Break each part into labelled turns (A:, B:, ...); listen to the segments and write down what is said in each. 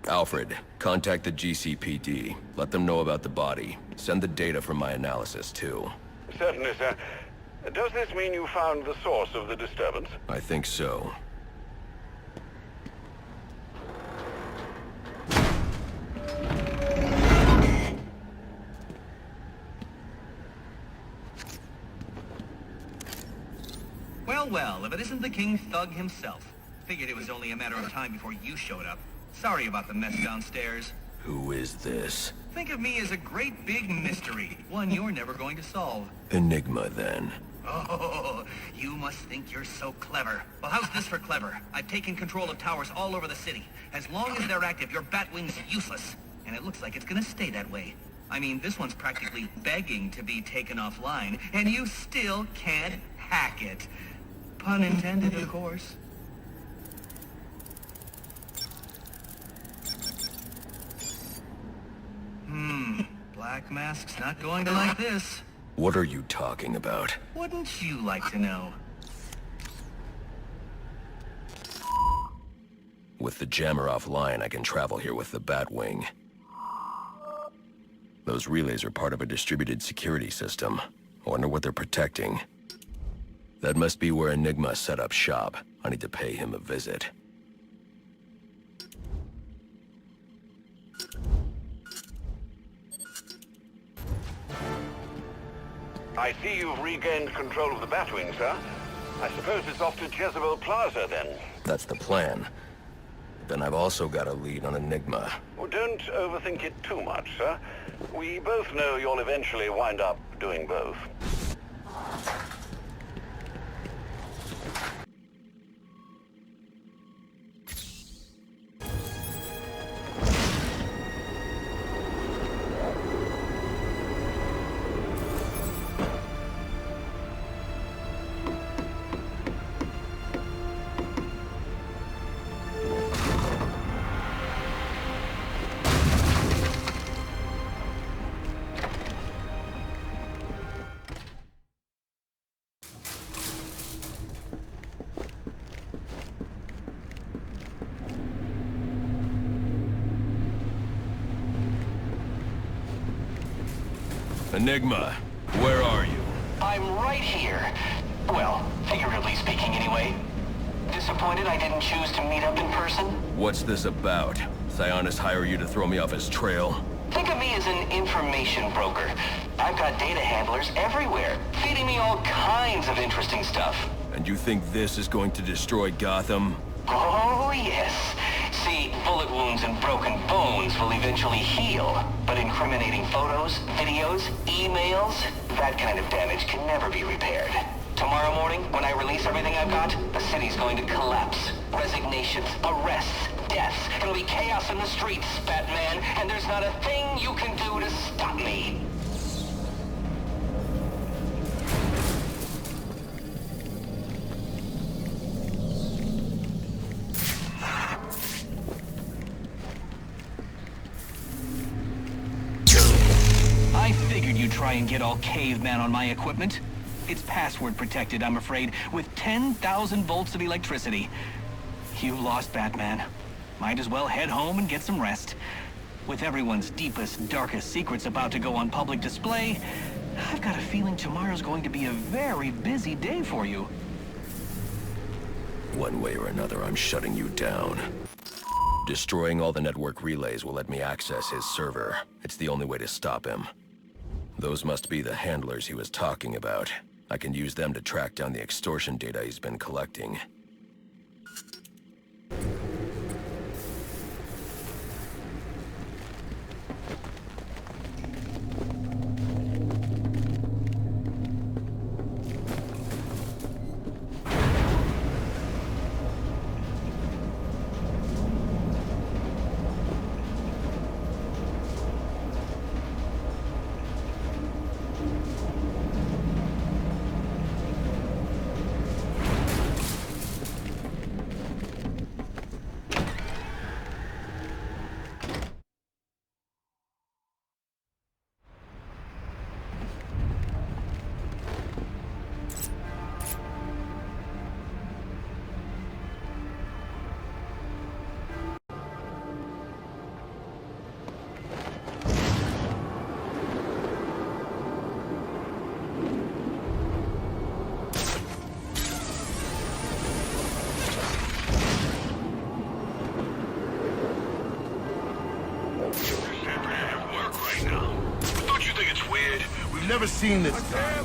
A: Alfred, contact the GCPD. Let them know about the body. Send the data from my analysis, too.
B: Certainly, sir. Does this mean you found the source of the disturbance?
A: I think so.
C: Well, if it isn't the King Thug himself. Figured it was only a matter of time before you showed up. Sorry about the mess downstairs.
A: Who is this?
C: Think of me as a great big mystery, one you're never going to solve.
A: Enigma, then.
C: Oh, you must think you're so clever. Well, how's this for clever? I've taken control of towers all over the city. As long as they're active, your Batwing's useless. And it looks like it's gonna stay that way. I mean, this one's practically begging to be taken offline, and you still can't hack it. Pun intended, of course. Black Mask's not going to like this.
A: What are you talking about?
C: Wouldn't you like to know?
A: With the jammer offline, I can travel here with the Batwing. Those relays are part of a distributed security system. I wonder what they're protecting. That must be where Enigma set up shop. I need to pay him a visit.
B: I see you've regained control of the Batwing, sir. I suppose it's off to Jezebel Plaza, then.
A: That's the plan. Then I've also got a lead on Enigma.
B: Well, don't overthink it too much, sir. We both know you'll eventually wind up doing both.
A: Enigma, where are you?
D: I'm right here. Well, figuratively speaking anyway. Disappointed I didn't choose to meet up in person?
A: What's this about? Sionis hire you to throw me off his trail?
D: Think of me as an information broker. I've got data handlers everywhere, feeding me all kinds of interesting stuff.
A: And you think this is going to destroy Gotham?
D: Oh, yes. See, bullet wounds and broken bones will eventually heal. But incriminating photos, videos, emails, that kind of damage can never be repaired. Tomorrow morning, when I release everything I've got, the city's going to collapse. Resignations, arrests, deaths. It'll be chaos in the streets, Batman, and there's not a thing you can do to stop me.
C: I figured you'd try and get all caveman on my equipment. It's password protected, I'm afraid, with 10,000 volts of electricity. You lost, Batman. Might as well head home and get some rest. With everyone's deepest, darkest secrets about to go on public display, I've got a feeling tomorrow's going to be a very busy day for you.
A: One way or another, I'm shutting you down. Destroying all the network relays will let me access his server. It's the only way to stop him. Those must be the handlers he was talking about. I can use them to track down the extortion data he's been collecting.
E: ever seen this guy?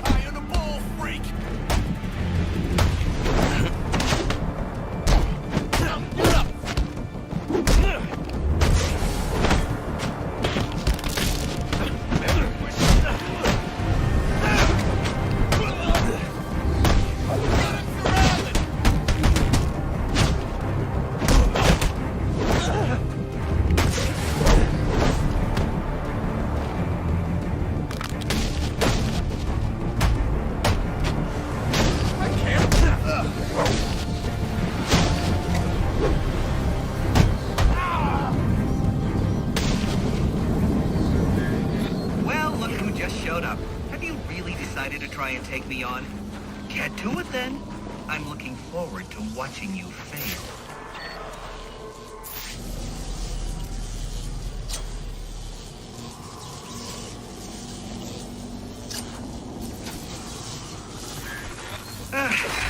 F: Eye on the ball, freak! Get up!
C: Well, look who just showed up. Have you really decided to try and take me on? Get to it then. I'm looking forward to watching you fail.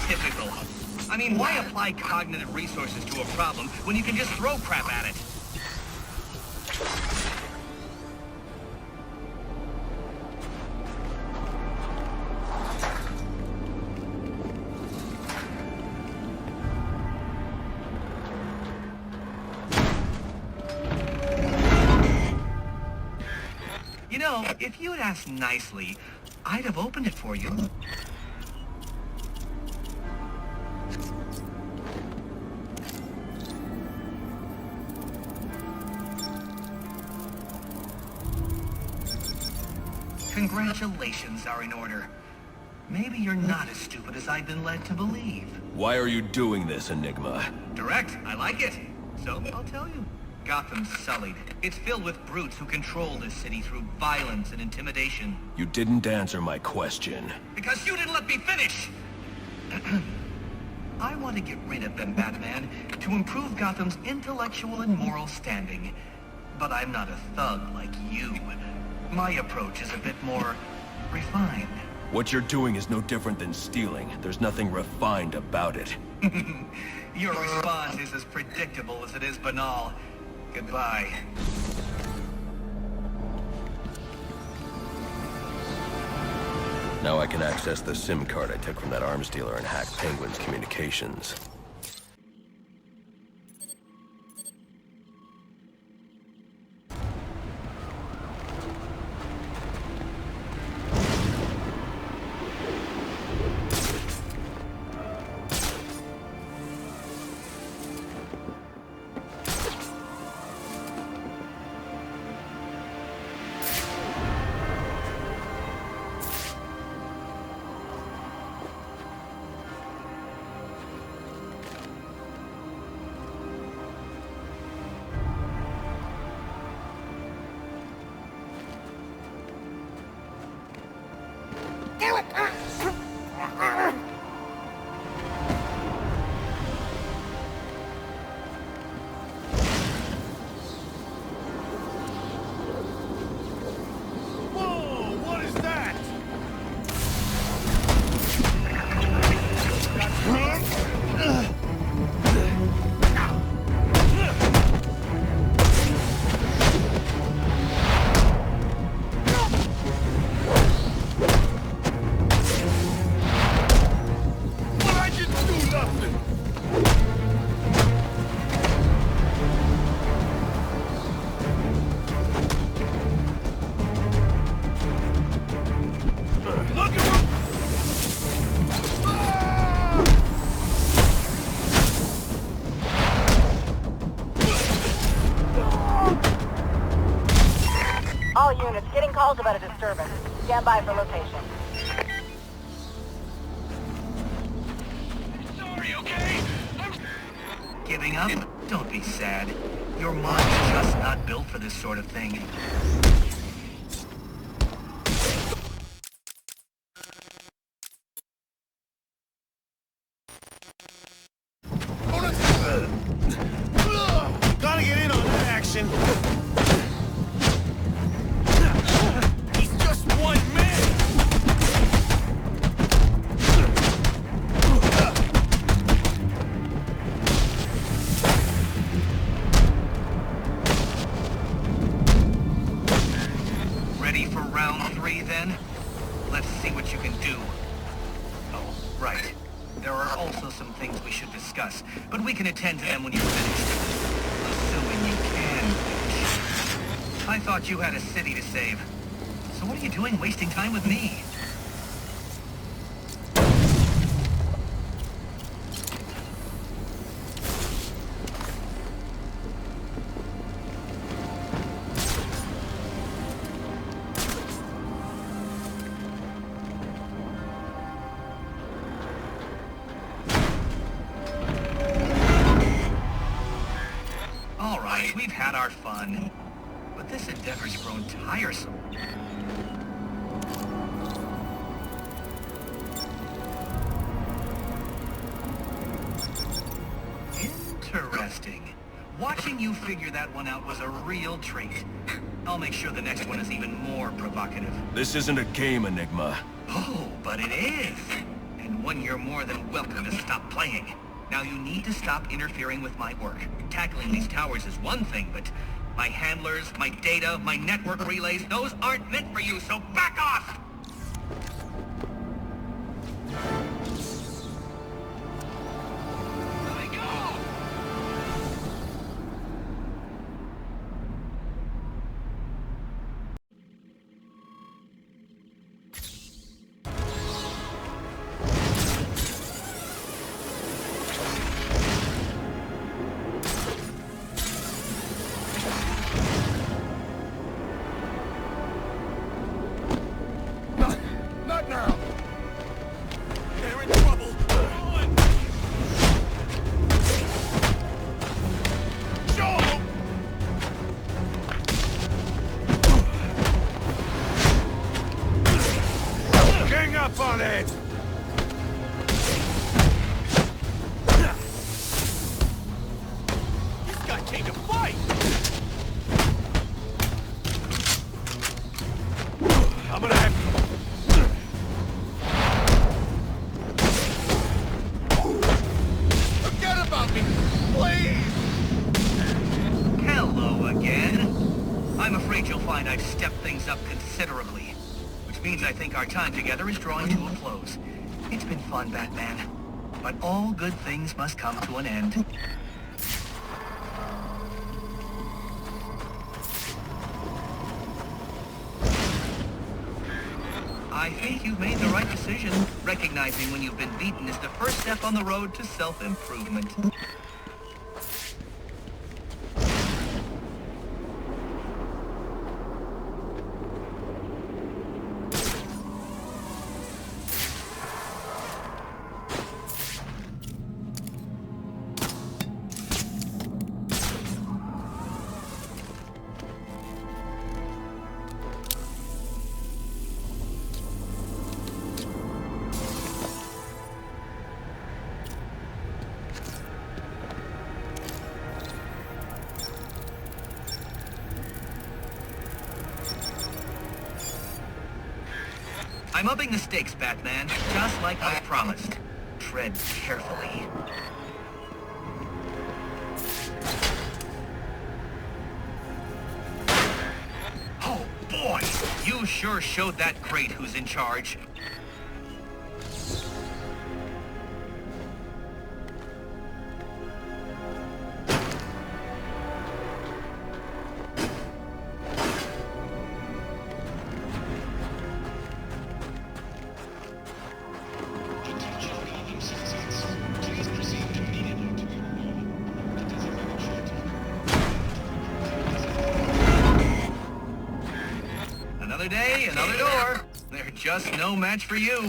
C: Typical. I mean, why apply cognitive resources to a problem when you can just throw crap at it? You know, if you had asked nicely, I'd have opened it for you. Congratulations are in order. Maybe you're not as stupid as I've been led to believe.
A: Why are you doing this, Enigma?
C: Direct, I like it. So, I'll tell you. Gotham's sullied. It's filled with brutes who control this city through violence and intimidation.
A: You didn't answer my question.
C: Because you didn't let me finish! I want to get rid of them, Batman, to improve Gotham's intellectual and moral standing. But I'm not a thug like you. My approach is a bit more refined.
A: What you're doing is no different than stealing. There's nothing refined about it.
C: Your response is as predictable as it is banal. Goodbye.
A: Now I can access the SIM card I took from that arms dealer and hack Penguin's communications.
G: All units, getting calls about a disturbance. Stand by for location.
C: Sorry, okay? Giving up? Don't be sad. Your mind's just not built for this sort of thing.
E: Gotta get in on that action.
F: He's just one man!
C: free then? Let's see what you can do. Oh, right. There are also some things we should discuss, but we can attend to them when you're finished. Assuming you can finish. I thought you had a city to save. So what are you doing wasting time with me? We've had our fun, but this endeavor's grown tiresome. Interesting. Watching you figure that one out was a real treat. I'll make sure the next one is even more provocative.
A: This isn't a game, Enigma.
C: Oh, but it is. And one you're more than welcome to stop playing. Now you need to stop interfering with my work. Tackling these towers is one thing, but my handlers, my data, my network relays, those aren't meant for you, so back off! Let me go!
E: Not now! They're in trouble! Run! Show 'em! Gang up on it! This guy came to fight! I'm gonna have to... Forget about me, please!
C: Hello again. I'm afraid you'll find I've stepped things up considerably, which means I think our time together is drawing to a close. It's been fun, Batman, but all good things must come to an end. I think you've made the right decision. Recognizing when you've been beaten is the first step on the road to self-improvement. I'm upping the stakes, Batman, just like I promised. Tread carefully. Oh, boy! You sure showed that great who's in charge. Another day, another door. They're just no match for you.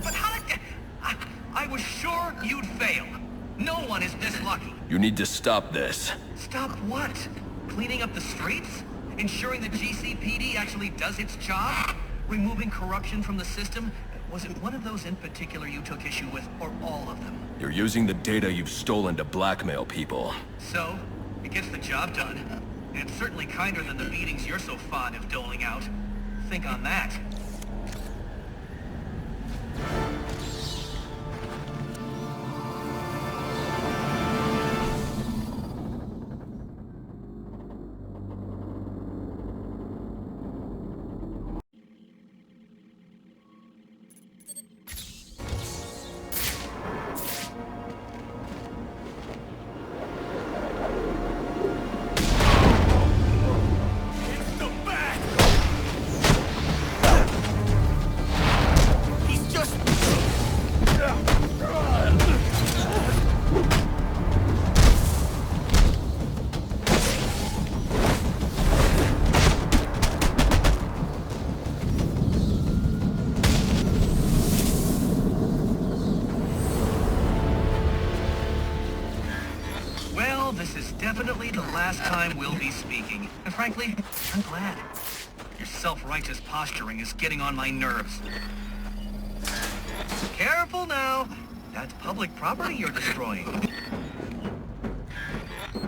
C: But how did... I was sure you'd fail. No one is this lucky.
A: You need to stop this.
C: Stop what? Cleaning up the streets? Ensuring the GCPD actually does its job? Removing corruption from the system? Was it one of those in particular you took issue with, or all of them?
A: You're using the data you've stolen to blackmail people.
C: So, it gets the job done. And it's certainly kinder than the beatings you're so fond of doling out. Think on that. last time we'll be speaking. And frankly, I'm glad. Your self-righteous posturing is getting on my nerves. Careful now. That's public property you're destroying.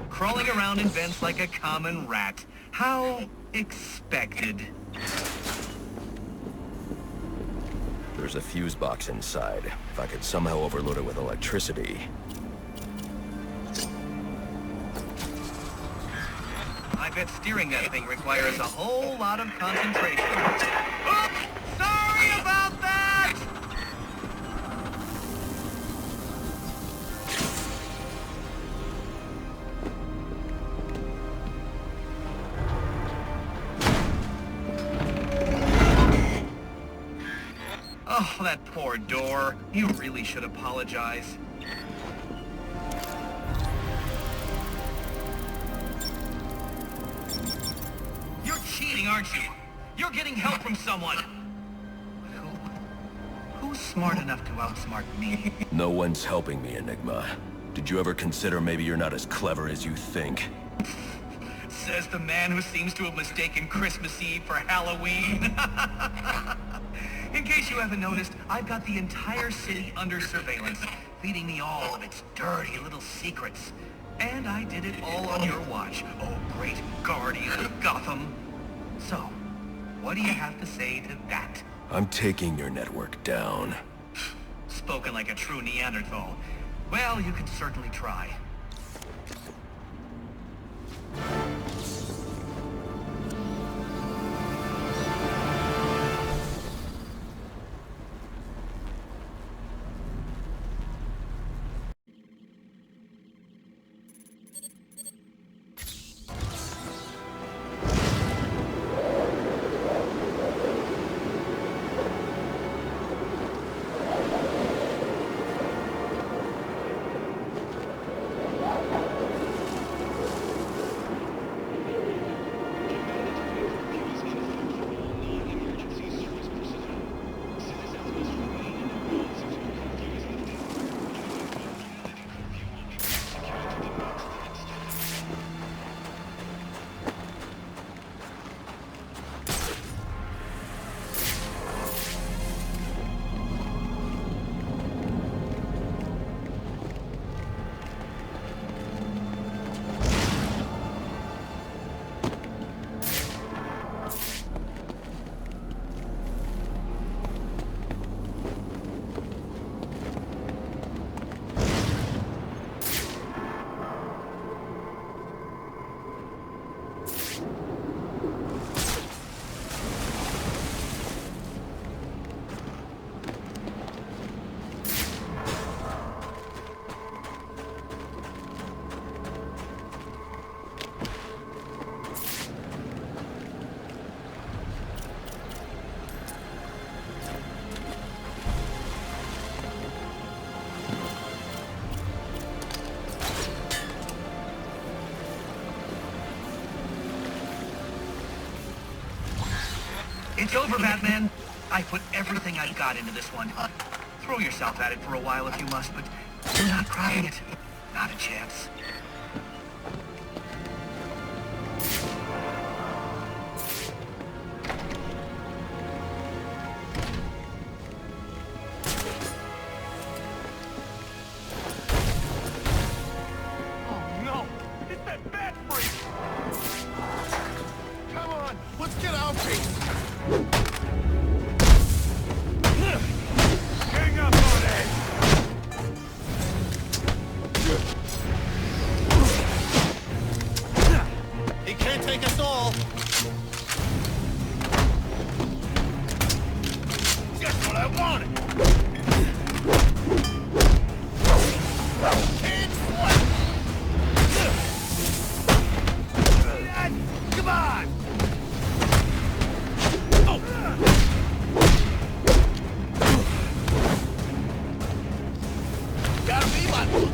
C: Crawling around in vents like a common rat. How expected.
A: There's a fuse box inside. If I could somehow overload it with electricity...
C: I bet steering that thing requires a whole lot of concentration. Oops! Sorry about that! Oh, that poor door. You really should apologize. You're cheating, aren't you? You're getting help from someone. Who's smart enough to outsmart me?
A: No one's helping me, Enigma. Did you ever consider maybe you're not as clever as you think?
C: Says the man who seems to have mistaken Christmas Eve for Halloween. In case you haven't noticed, I've got the entire city under surveillance, feeding me all of its dirty little secrets. And I did it all on your watch, oh great guardian of Gotham. So, what do you have to say to that?
A: I'm taking your network down.
C: Spoken like a true Neanderthal. Well, you could certainly try. It's over, Batman. I put everything I've got into this one. Throw yourself at it for a while if you must, but you're not cracking it. Not a chance.
F: Oh no! It's that bat freak! Come on, let's get out of here! Hang up on it! He can't take us all! Just what I wanted! Can't sweat! Come on! Gotta be my book.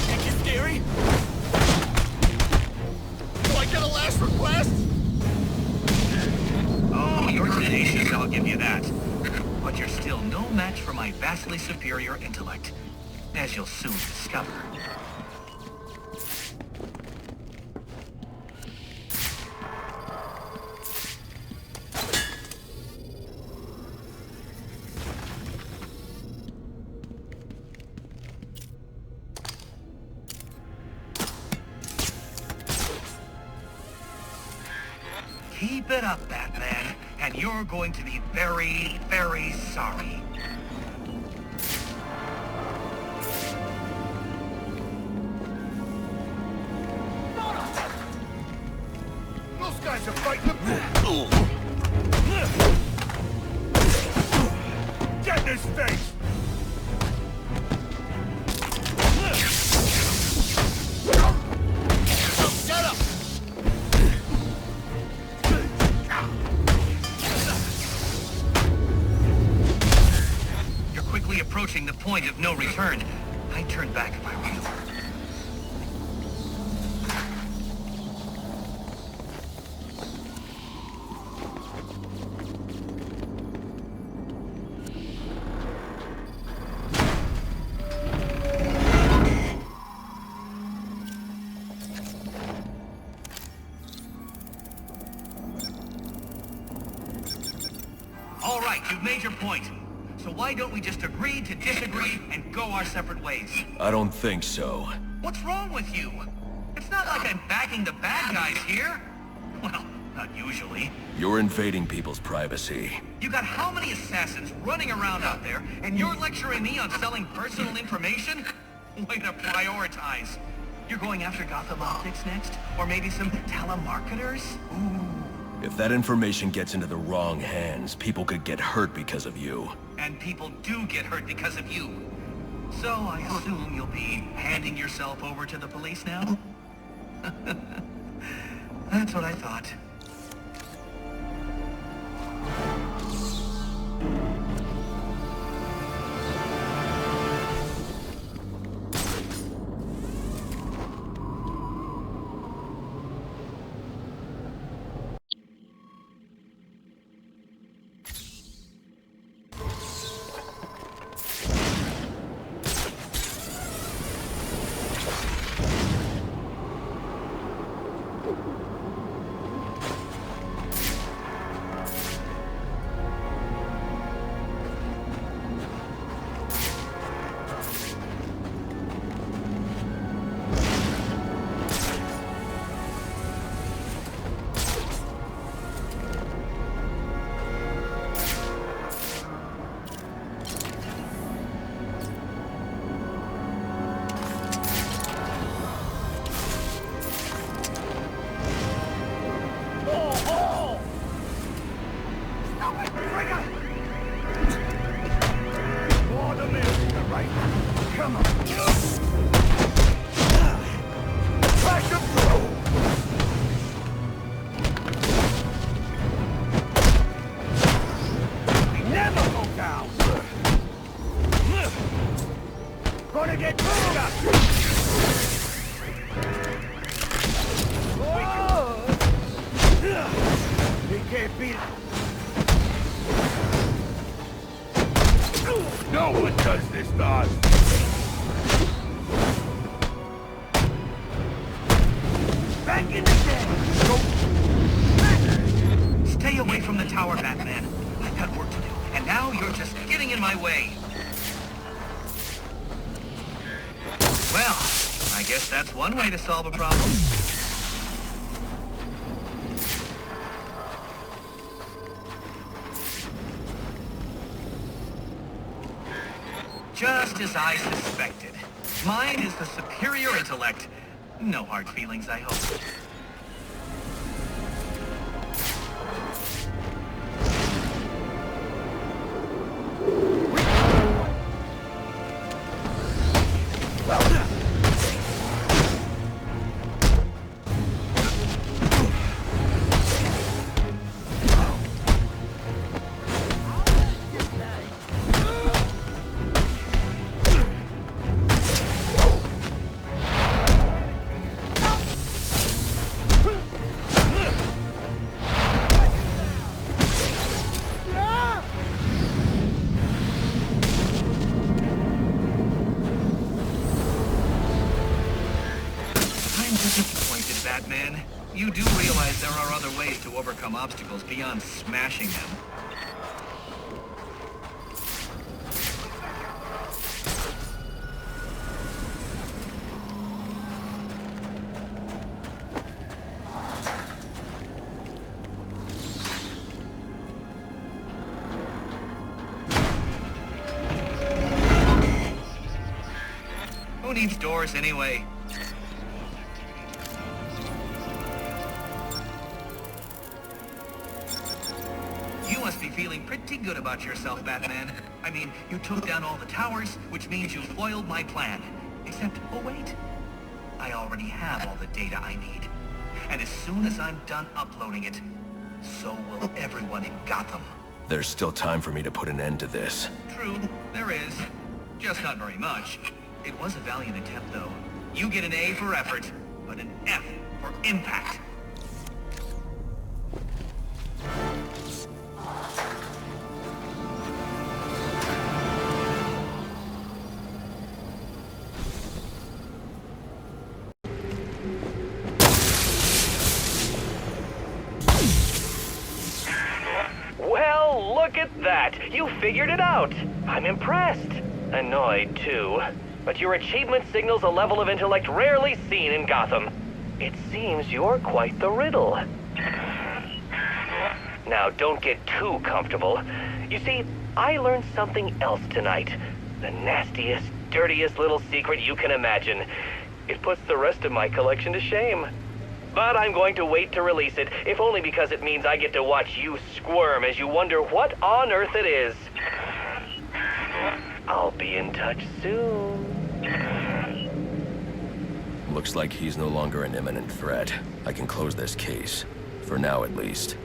F: Think you're scary? Do I get a last request?
C: Oh, you're tenacious, I'll give you that. But you're still no match for my vastly superior intellect. as you'll soon discover. Keep it up, Batman, and you're going to be very, very sorry.
F: Those guys are fighting the... Get in his face! Shut up!
C: You're quickly approaching the point of no return. I'd turn back if I were you. All right, you've made your point. So why don't we just agree to disagree and go our separate ways?
A: I don't think so.
C: What's wrong with you? It's not like I'm backing the bad guys here. Well, not usually.
A: You're invading people's privacy.
C: You got how many assassins running around out there, and you're lecturing me on selling personal information? Way to prioritize. You're going after Gotham Optics next? Or maybe some telemarketers? Ooh.
A: If that information gets into the wrong hands, people could get hurt because of you.
C: And people do get hurt because of you. So I assume you'll be handing yourself over to the police now? That's what I thought.
F: Gonna get stuck! He can't beat it. No one does this to us! Back in the game!
C: Stay away from the tower, Batman. I've got work to do, and now you're just getting in my way. Well, I guess that's one way to solve a problem. Just as I suspected. Mine is the superior intellect. No hard feelings, I hope. disappointed, Batman. You do realize there are other ways to overcome obstacles beyond smashing them. Who needs doors anyway? You must be feeling pretty good about yourself, Batman. I mean, you took down all the towers, which means you foiled my plan. Except, oh wait, I already have all the data I need. And as soon as I'm done uploading it, so will everyone in Gotham.
A: There's still time for me to put an end to this.
C: True, there is. Just not very much. It was a valiant attempt, though. You get an A for effort, but an F for impact.
H: Well, look at that! You figured it out! I'm impressed. Annoyed, too. But your achievement signals a level of intellect rarely seen in Gotham. It seems you're quite the riddle. Now, don't get too comfortable. You see, I learned something else tonight. The nastiest, dirtiest little secret you can imagine. It puts the rest of my collection to shame. But I'm going to wait to release it, if only because it means I get to watch you squirm as you wonder what on earth it is. I'll be in touch soon.
A: Looks like he's no longer an imminent threat. I can close this case. For now, at least.